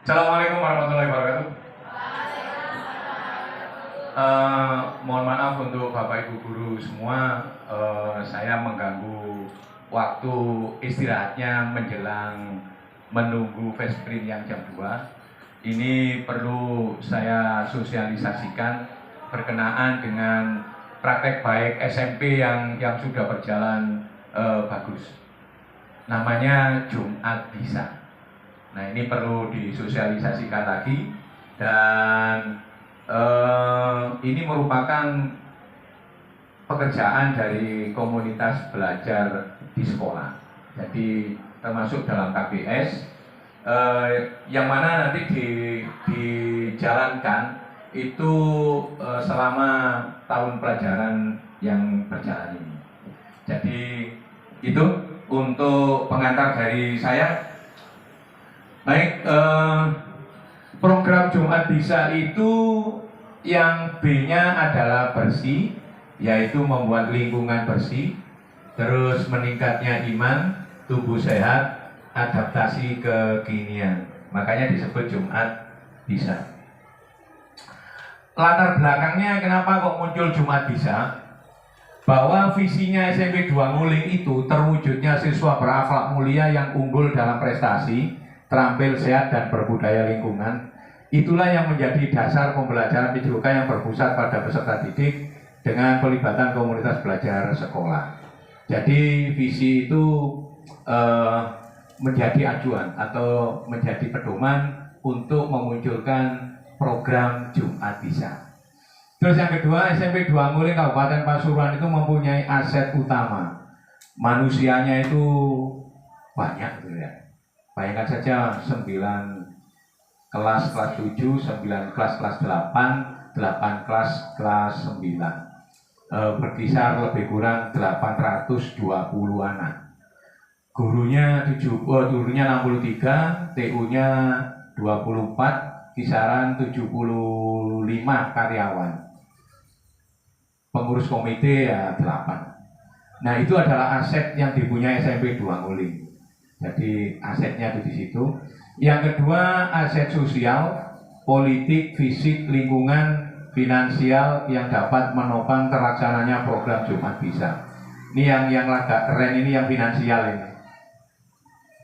Assalamualaikum warahmatullahi wabarakatuh. Mohon maaf untuk Bapak Ibu guru semua, saya mengganggu waktu istirahatnya menjelang menunggu fast print yang jam 2. Ini perlu saya sosialisasikan berkenaan dengan praktek baik SMP yang sudah berjalan bagus. Namanya Jumat Bisa. Nah, ini perlu disosialisasikan lagi dan ini merupakan pekerjaan dari komunitas belajar di sekolah. Jadi termasuk dalam KBS yang mana nanti dijalankan itu selama tahun pelajaran yang berjalan ini. Jadi itu untuk pengantar dari saya. Baik, program Jumat Bisa itu yang B-nya adalah bersih, yaitu membuat lingkungan bersih, terus meningkatnya iman, tubuh sehat, adaptasi kekinian. Makanya disebut Jumat Bisa. Latar belakangnya kenapa kok muncul Jumat Bisa? Bahwa visinya SMP 2 Nguling itu terwujudnya siswa berakhlak mulia yang unggul dalam prestasi, terampil, sehat, dan berbudaya lingkungan. Itulah yang menjadi dasar pembelajaran PJOK yang berpusat pada peserta didik dengan pelibatan komunitas belajar sekolah. Jadi visi itu menjadi acuan atau menjadi pedoman untuk memunculkan program Jumat Bisa. Terus yang kedua, SMP 2 Nguling Kabupaten Pasuruan itu mempunyai aset utama. Manusianya itu banyak gitu ya. Bayangkan saja 9 kelas 7, 9 kelas 8, 8 kelas 9. Berkisar lebih kurang 820 anak. Gurunya 63, TU-nya 24, kisaran 75 karyawan. Pengurus komite ya 8. Nah, itu adalah aset yang dipunyai SMP 2 Nguling. Jadi asetnya itu di situ. Yang kedua, aset sosial, politik, fisik, lingkungan, finansial yang dapat menopang terlaksananya program Jumat Bisa. Ini yang agak keren ini yang finansial ini.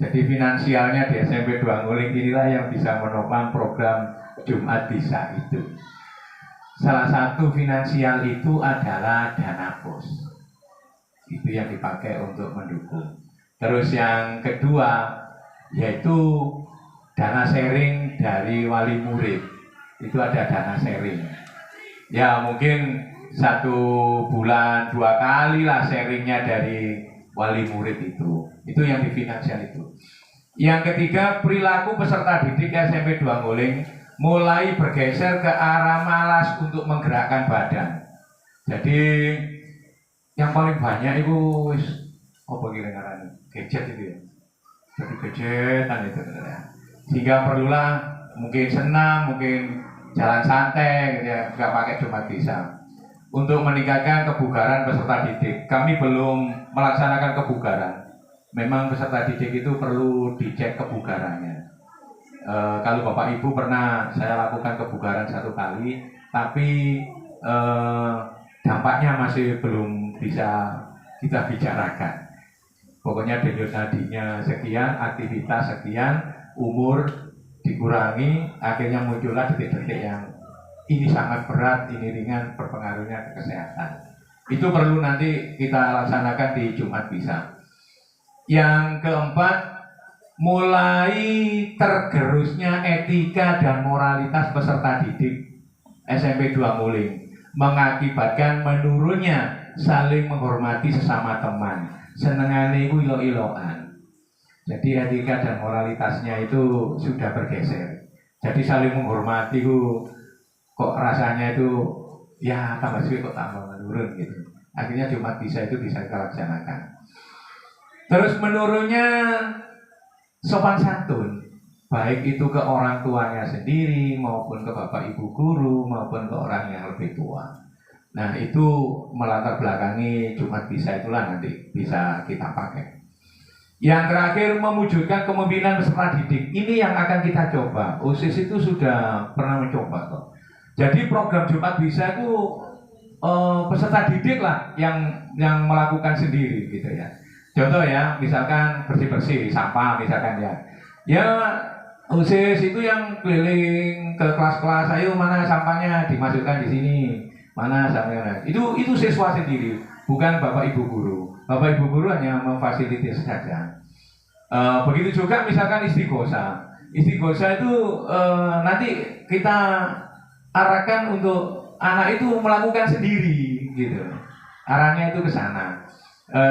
Jadi finansialnya di SMP 2 Nguling inilah yang bisa menopang program Jumat Bisa itu. Salah satu finansial itu adalah dana pos. Itu yang dipakai untuk mendukung. Terus yang kedua yaitu dana sharing dari wali murid. Itu ada dana sharing. Ya mungkin 1 bulan 2 kali lah sharingnya dari wali murid itu. Itu yang di finansial itu. Yang ketiga, perilaku peserta didik SMP 2 Nguling mulai bergeser ke arah malas untuk menggerakkan badan. Jadi yang paling banyak itu apa kira-kira gadget itu ya. Jadi gadgetan itu ya. Sehingga perlulah mungkin senam, mungkin jalan santai gitu ya, nggak pakai Jumat Bisa. Untuk meningkatkan kebugaran peserta didik, kami belum melaksanakan kebugaran. Memang peserta didik itu perlu dicek kebugarannya. Kalau Bapak Ibu pernah saya lakukan kebugaran 1 kali, tapi dampaknya masih belum bisa kita bicarakan. Pokoknya denyut nadinya sekian, aktivitas sekian, umur dikurangi, akhirnya muncullah detik-detik yang ini sangat berat, ini ringan, berpengaruhnya ke kesehatan. Itu perlu nanti kita laksanakan di Jumat Bisa. Yang keempat, mulai tergerusnya etika dan moralitas peserta didik SMP 2 Nguling mengakibatkan menurunnya saling menghormati sesama teman. Senengane iku ilo-iloan. Jadi etika dan moralitasnya itu sudah bergeser. Jadi saling menghormati itu kok rasanya itu ya tambah suwi kok tambah menurun gitu. Akhirnya Jumat Bisa itu bisa kita laksanakan. Terus menurunnya sopan santun, baik itu ke orang tuanya sendiri maupun ke bapak ibu guru maupun ke orang yang lebih tua. Nah itu melatar belakangi Jumat Bisa itulah nanti bisa kita pakai. Yang terakhir mewujudkan kepemimpinan peserta didik. Ini yang akan kita coba. OSIS itu sudah pernah mencoba kok. Jadi program Jumat Bisa itu peserta didik lah yang melakukan sendiri gitu ya. Contoh ya, misalkan bersih-bersih sampah misalkan ya. Ya OSIS itu yang keliling ke kelas-kelas, ayo mana sampahnya dimasukkan di sini, mana sampahnya. Itu siswa sendiri, bukan Bapak Ibu guru. Bapak Ibu guru hanya memfasilitasi saja. Begitu juga misalkan istighosa. Istighosa itu nanti kita arahkan untuk anak itu melakukan sendiri, gitu. Arahnya itu ke sana.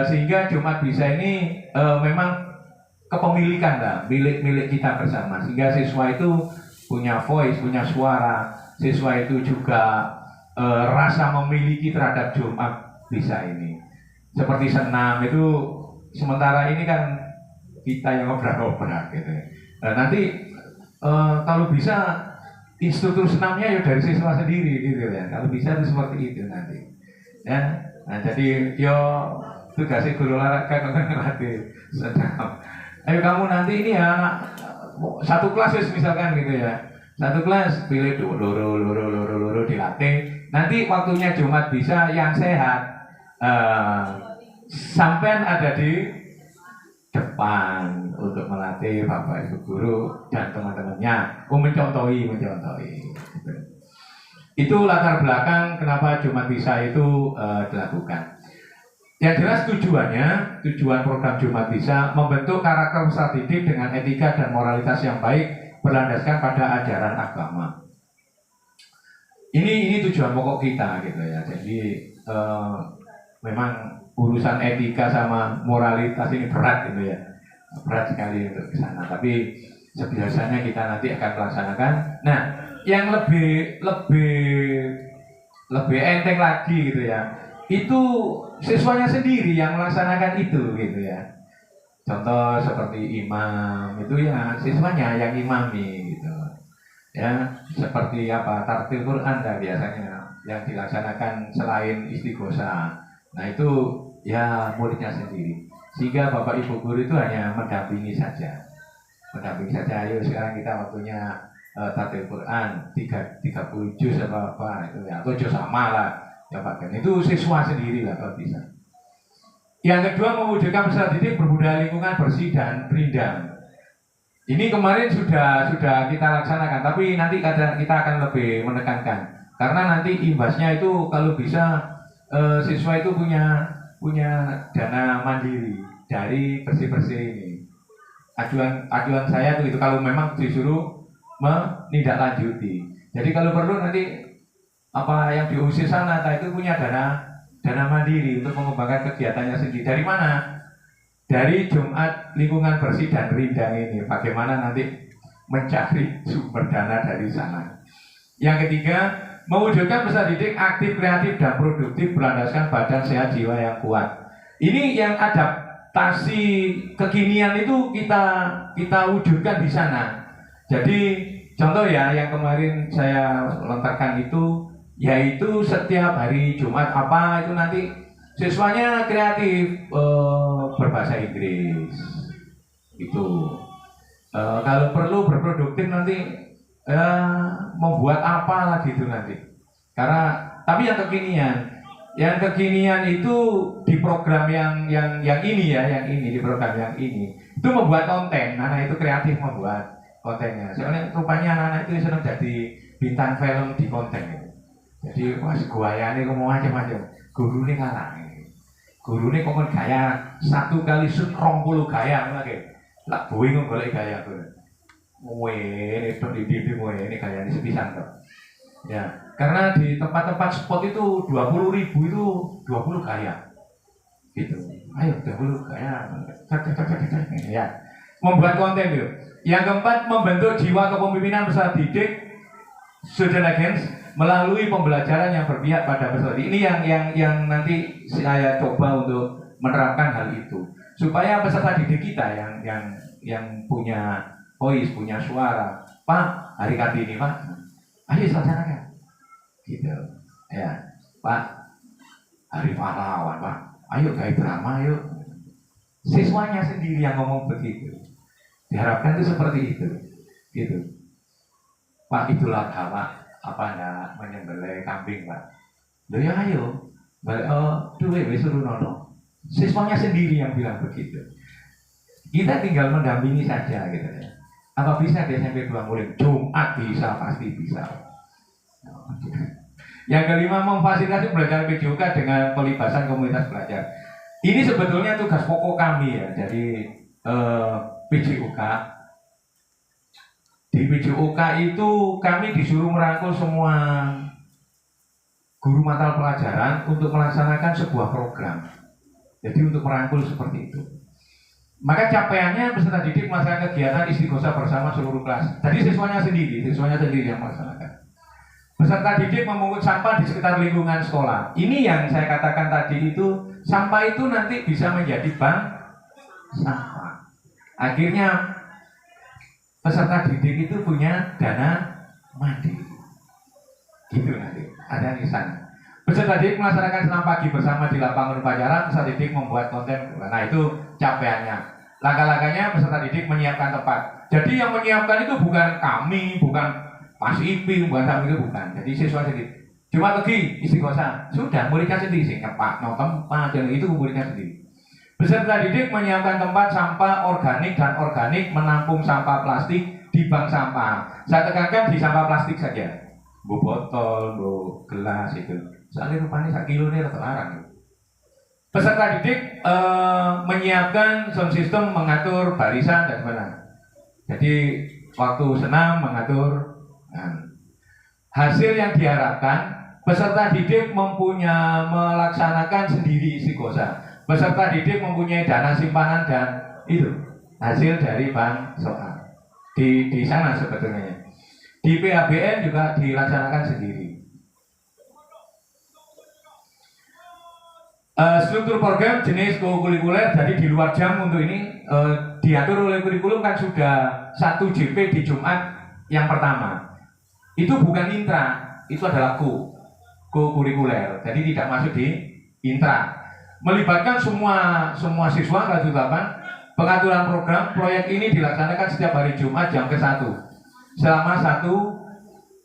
Sehingga Jumat Bisa ini memang kepemilikan lah, milik kita bersama. Sehingga siswa itu punya voice, punya suara. Siswa itu juga rasa memiliki terhadap Jumat Bisa ini. Seperti senam itu sementara ini kan kita yang ngobrol-ngobrol gitu. Nanti kalau bisa instruktur senamnya ya dari siswa sendiri gitu ya. Kalau bisa itu seperti itu nanti. Ya, nah jadi yo tugasnya guru olahraga kan ngelatih senam. Ayo kamu nanti ini ya anak satu kelas misalkan gitu ya. Satu kelas pilih loro dilatih. Nanti waktunya Jumat Bisa yang sehat. Sampai ada di depan untuk melatih Bapak Ibu guru dan teman-temannya, mencontohi. Itu latar belakang kenapa Jumat Bisa itu dilakukan. Yang jelas tujuan program Jumat Bisa membentuk karakter peserta didik dengan etika dan moralitas yang baik berlandaskan pada ajaran agama. Ini tujuan pokok kita gitu ya. Jadi memang urusan etika sama moralitas ini berat gitu ya, berat sekali untuk ke sana. Tapi sebiasanya kita nanti akan melaksanakan. Nah, yang lebih enteng lagi gitu ya, itu siswanya sendiri yang melaksanakan itu gitu ya. Contoh seperti imam itu ya siswanya yang imami gitu ya. Seperti apa tartil Quran biasanya yang dilaksanakan selain istighosa. Nah itu ya muridnya sendiri. Sehingga Bapak Ibu guru itu hanya mendampingi saja. Ayo sekarang kita waktunya tartil Quran 30 juz apa itu ya, atau juz sama lah ya Pak. Itu siswa sendiri lah kalau bisa. Yang kedua mewujudkan peserta didik berbudaya lingkungan bersih dan rindang. Ini kemarin sudah kita laksanakan, tapi nanti kita akan lebih menekankan karena nanti imbasnya itu kalau bisa siswa itu punya dana mandiri dari bersih-bersih ini. Ajuan saya itu kalau memang disuruh menindaklanjuti. Jadi kalau perlu nanti apa yang diusir sana itu punya dana mandiri untuk mengembangkan kegiatannya sendiri. Dari mana? Dari Jumat Lingkungan Bersih dan Rindang ini. Bagaimana nanti mencari sumber dana dari sana. Yang ketiga, mewujudkan peserta didik aktif, kreatif, dan produktif berlandaskan badan sehat jiwa yang kuat. Ini yang adaptasi kekinian itu kita wujudkan di sana. Jadi contoh ya yang kemarin saya lontarkan itu, yaitu setiap hari Jumat apa itu nanti siswanya kreatif berbahasa Inggris. Itu kalau perlu berproduktif nanti membuat apa lagi itu nanti. Karena tapi yang kekinian itu di program yang ini ya, yang ini di program yang ini itu membuat konten. Anak itu kreatif membuat kontennya. Soalnya rupanya anak-anak itu senang jadi bintang film di konten. Jadi wah guayane kok macam-macam. Guru ini kalah. Guru ini kok gaya 1 kali shoot 20 gaya lagi. Lah bingung golek gaya tuh. Ini ini gaya ini sepisan tuh. Ya, karena di tempat-tempat spot itu 20.000 itu 20 gaya. Gitu. Ayo 20 gaya. Ya. Membuat konten itu. Yang keempat, membentuk jiwa kepemimpinan peserta didik student against melalui pembelajaran yang berpihak pada peserta didik. Ini yang nanti saya coba untuk menerapkan hal itu supaya peserta didik kita yang punya voice, punya suara. Pak, hari Kartini Pak, ayo laksanakan. Gitu. Ya, Pak, hari pahlawan Pak, ayo gaya drama yuk. Siswanya sendiri yang ngomong begitu. Diharapkan itu seperti itu, gitu. Pak, itulah Pak, apa enggak menyembelih kambing Pak? Loh ya ayo, balik duwe suruh nono. Siswanya sendiri yang bilang begitu. Kita tinggal mendampingi saja gitu ya. Apa bisa di SMP 2 Nguling? Jumat bisa, pasti bisa. Yang kelima, memfasilitasi belajar PJOK dengan pelibasan komunitas belajar. Ini sebetulnya tugas pokok kami ya, dari PJOK. Di PJOK itu kami disuruh merangkul semua guru mata pelajaran untuk melaksanakan sebuah program. Jadi untuk merangkul seperti itu. Maka capaiannya peserta didik melaksanakan kegiatan istighosah bersama seluruh kelas. Jadi siswanya sendiri yang melaksanakan. Peserta didik memungut sampah di sekitar lingkungan sekolah. Ini yang saya katakan tadi itu, sampah itu nanti bisa menjadi bank sampah. Akhirnya peserta didik itu punya dana mandiri. Gitu nanti, ada nisan. Peserta didik melaksanakan senam pagi bersama di lapangan upacara. Peserta didik membuat konten. Nah itu capaiannya. Langkah-langkahnya peserta didik menyiapkan tempat. Jadi yang menyiapkan itu bukan kami, bukan Pas IP, bukan kami itu bukan. Jadi siswa sendiri. Cuma pergi istighosah. Sudah, muridnya sendiri sih. Ngepak, no tempat, dan itu muridnya sendiri. Peserta didik menyiapkan tempat sampah organik dan organik menampung sampah plastik di bank sampah. Saya tekankan di sampah plastik saja. Bu botol, bu gelas itu. Soalnya rupanya 1 kilo ini terlarang. Peserta didik menyiapkan sound system, mengatur barisan dan sebagainya. Jadi waktu senam mengatur. Nah, hasil yang diharapkan peserta didik melaksanakan sendiri istighosah. Peserta didik mempunyai dana simpanan dan itu hasil dari bank soal di sana sebetulnya. Di PABN juga dilaksanakan sendiri. Struktur program jenis kurikuler, jadi di luar jam untuk ini diatur oleh kurikulum kan sudah 1 JP di Jumat yang pertama. Itu bukan intra, itu adalah kurikuler. Jadi tidak masuk di intra. Melibatkan semua siswa kelas 8. Pengaturan program proyek ini dilaksanakan setiap hari Jumat jam ke-1 selama 1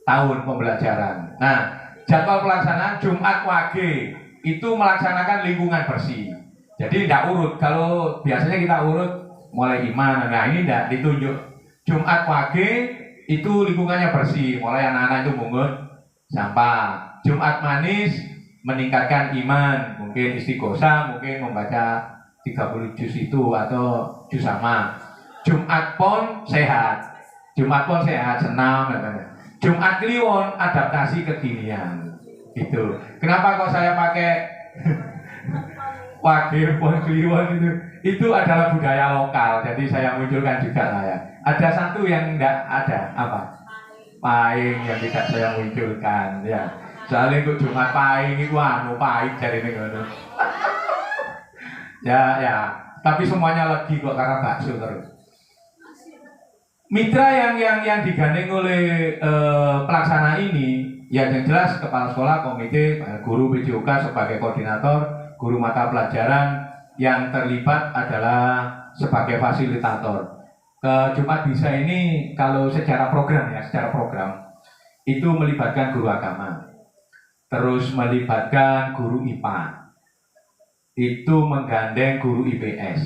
tahun pembelajaran. Nah, jadwal pelaksanaan Jumat Wage itu melaksanakan lingkungan bersih. Jadi tidak urut. Kalau biasanya kita urut mulai iman. Nah ini tidak ditunjuk. Jumat Wage itu lingkungannya bersih, mulai anak-anak itu mungut sampah. Jumat Manis meningkatkan iman, mungkin istighosah, mungkin membaca 30 juz itu atau juz sama. Jumat Pon sehat, senam. Jumat Kliwon adaptasi kekinian. Gitu. Kenapa kok saya pakai Wage Pon Kliwon itu adalah budaya lokal, jadi saya munculkan juga lah ya. Ada satu yang enggak ada, apa? Paing yang tidak saya munculkan, ya. Soalnya kok Jumat Paing itu paing jadi ngono. ya. Tapi semuanya lagi kok karena bakso terus. Mitra yang digandeng oleh pelaksana ini, ya yang jelas kepala sekolah, komite, guru PJOK sebagai koordinator, guru mata pelajaran yang terlibat adalah sebagai fasilitator. Jumat Bisa ini kalau secara program itu melibatkan guru agama, terus melibatkan guru IPA, itu menggandeng guru IPS,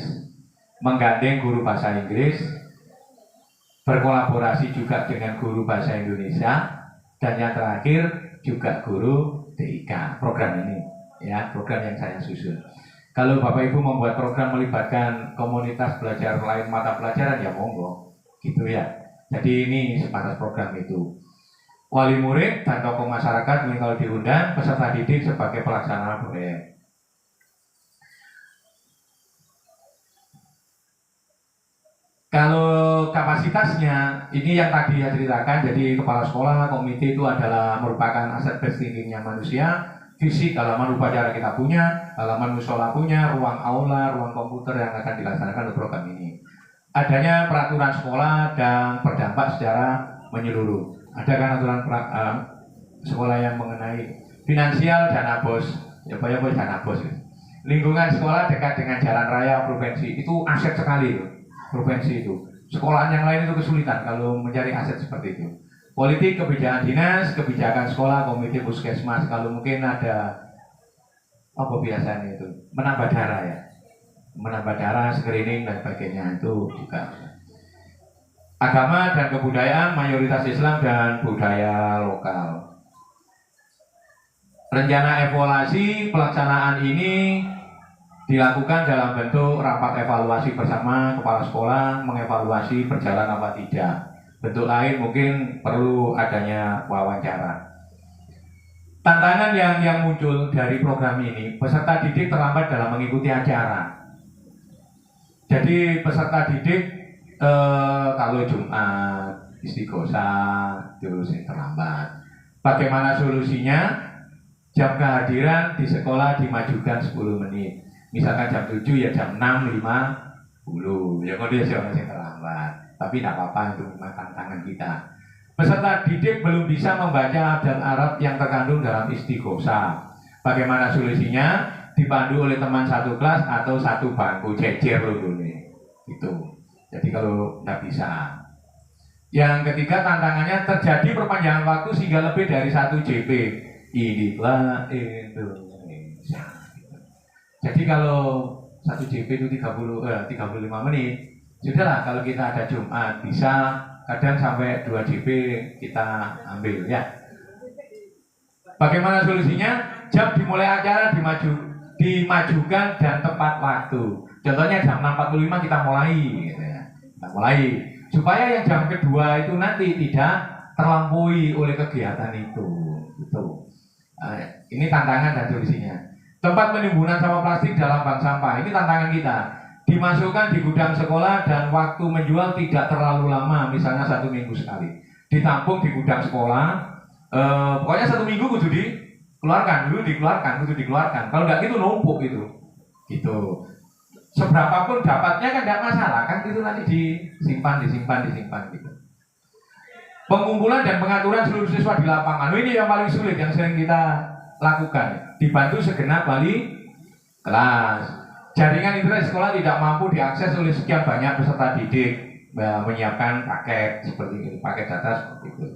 menggandeng guru bahasa Inggris, berkolaborasi juga dengan guru bahasa Indonesia, dan yang terakhir juga guru TIK. Program ini ya, program yang saya susun. Kalau Bapak Ibu membuat program melibatkan komunitas belajar lain mata pelajaran, ya monggo, gitu ya. Jadi ini sebatas program itu. Wali murid dan tokoh masyarakat ini kalau diundang, peserta didik sebagai pelaksana proyek. Kalau kapasitasnya, ini yang tadi saya ceritakan, jadi kepala sekolah, komite itu adalah merupakan aset best thinkingnya manusia. Fisik, halaman upacara kita punya, halaman musola punya, ruang aula, ruang komputer yang akan dilaksanakan untuk program ini. Adanya peraturan sekolah dan berdampak secara menyeluruh. Ada kan aturan sekolah yang mengenai finansial, dana bos, dana bos. Lingkungan sekolah dekat dengan jalan raya provinsi itu aset sekali loh, provinsi itu. Sekolah yang lain itu kesulitan kalau mencari aset seperti itu. Politik, kebijakan dinas, kebijakan sekolah, komite puskesmas, kalau mungkin ada apa biasanya itu menambah darah ya, menambah darah, screening dan sebagainya itu juga. Agama dan kebudayaan mayoritas Islam dan budaya lokal. Rencana evaluasi pelaksanaan ini dilakukan dalam bentuk rapat evaluasi bersama kepala sekolah, mengevaluasi berjalan apa tidak. Bentuk lain mungkin perlu adanya wawancara. Tantangan yang muncul dari program ini, peserta didik terlambat dalam mengikuti acara. Jadi peserta didik kalau Jumat, istighosah, terus terlambat. Bagaimana solusinya? Jam kehadiran di sekolah dimajukan 10 menit. Misalkan jam 7 ya jam 6.50. Ya kondisi orang yang terlambat. Tapi tidak apa-apa, itu memang tantangan kita. Peserta didik belum bisa membaca abjad Arab yang terkandung dalam istighosah. Bagaimana solusinya? Dipandu oleh teman satu kelas atau satu bangku, jejer loh dulu. Itu. Jadi kalau tidak bisa. Yang ketiga tantangannya terjadi perpanjangan waktu sehingga lebih dari 1 JP. Inilah Indonesia. Jadi kalau 1 JP itu 35 menit, sudahlah kalau kita ada Jumat bisa kadang sampai 2 JP kita ambil ya. Bagaimana solusinya? Jam dimulai acara dimajukan dan tepat waktu. Contohnya jam 6.45 kita mulai gitu ya. Kita mulai supaya yang jam kedua itu nanti tidak terlampaui oleh kegiatan itu gitu. Ini tantangan dan solusinya. Tempat penimbunan sampah plastik dalam bank sampah, ini tantangan kita. Dimasukkan di gudang sekolah dan waktu menjual tidak terlalu lama, misalnya 1 minggu sekali. Ditampung di gudang sekolah, pokoknya 1 minggu kudu dikeluarkan, kudu dikeluarkan. Kalau nggak gitu numpuk itu, gitu. Seberapapun dapatnya kan nggak masalah, kan itu nanti disimpan gitu. Pengumpulan dan pengaturan seluruh siswa di lapangan, ini yang paling sulit yang sering kita lakukan. Dibantu segenap wali kelas. Jaringan internet sekolah tidak mampu diakses oleh sekian banyak peserta didik, menyiapkan paket seperti itu, paket data seperti itu.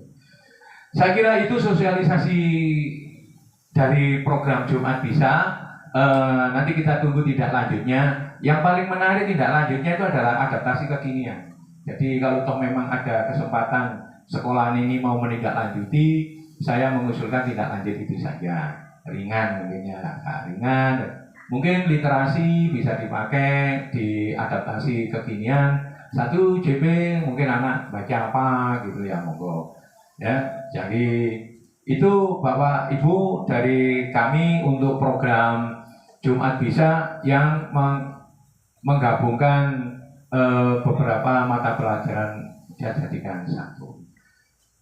Saya kira itu sosialisasi dari program Jumat Bisa. Nanti kita tunggu tindak lanjutnya. Yang paling menarik tindak lanjutnya itu adalah adaptasi kekinian. Jadi kalau toh memang ada kesempatan sekolah ini mau menindaklanjuti, saya mengusulkan tindak lanjut itu saja, ringan mungkinnya, ringan. Mungkin literasi bisa dipakai di adaptasi kekinian. 1 JP mungkin anak baca apa gitu ya, monggo ya. Jadi itu Bapak Ibu dari kami untuk program Jumat Bisa yang menggabungkan beberapa mata pelajaran dijadikan satu.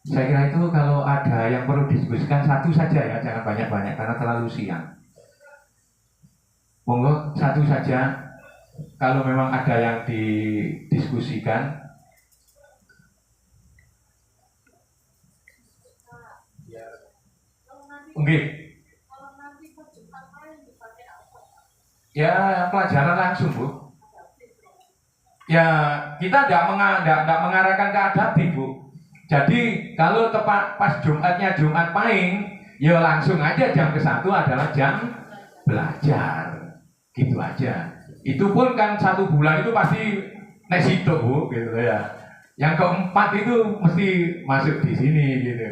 Saya kira itu kalau ada yang perlu diskusikan 1 saja ya, jangan banyak-banyak karena terlalu siang. Monggo 1 saja. Kalau memang ada yang didiskusikan. Oke. Ya pelajaran langsung Bu. Ya kita tidak mengarahkan ke adaptif Bu. Jadi kalau tepat pas Jumatnya Jumat Pahing, ya langsung aja jam ke-1 adalah jam belajar, gitu aja. Itu pun kan 1 bulan itu pasti nesido Bu, gitu ya. Yang keempat itu mesti masuk di sini, gitu.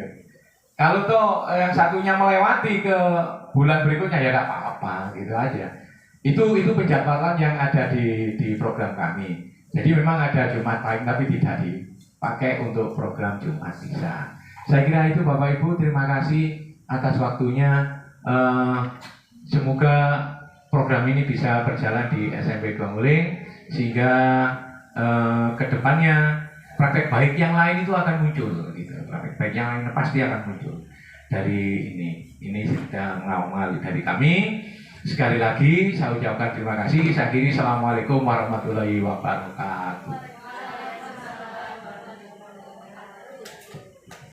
Kalau toh yang satunya melewati ke bulan berikutnya ya tidak apa-apa, gitu aja. Itu penjadwalan yang ada di program kami. Jadi memang ada Jumat Pahing tapi tidak dipakai untuk program Jumat Bisa. Saya kira itu Bapak Ibu, terima kasih atas waktunya. Semoga program ini bisa berjalan di SMP Dwanguling sehingga kedepannya praktek baik yang lain itu akan muncul. Gitu. Praktek baik yang lain pasti akan muncul dari ini. Ini sedang ngawal dari kami. Sekali lagi saya ucapkan terima kasih. Saya kira Assalamualaikum warahmatullahi wabarakatuh.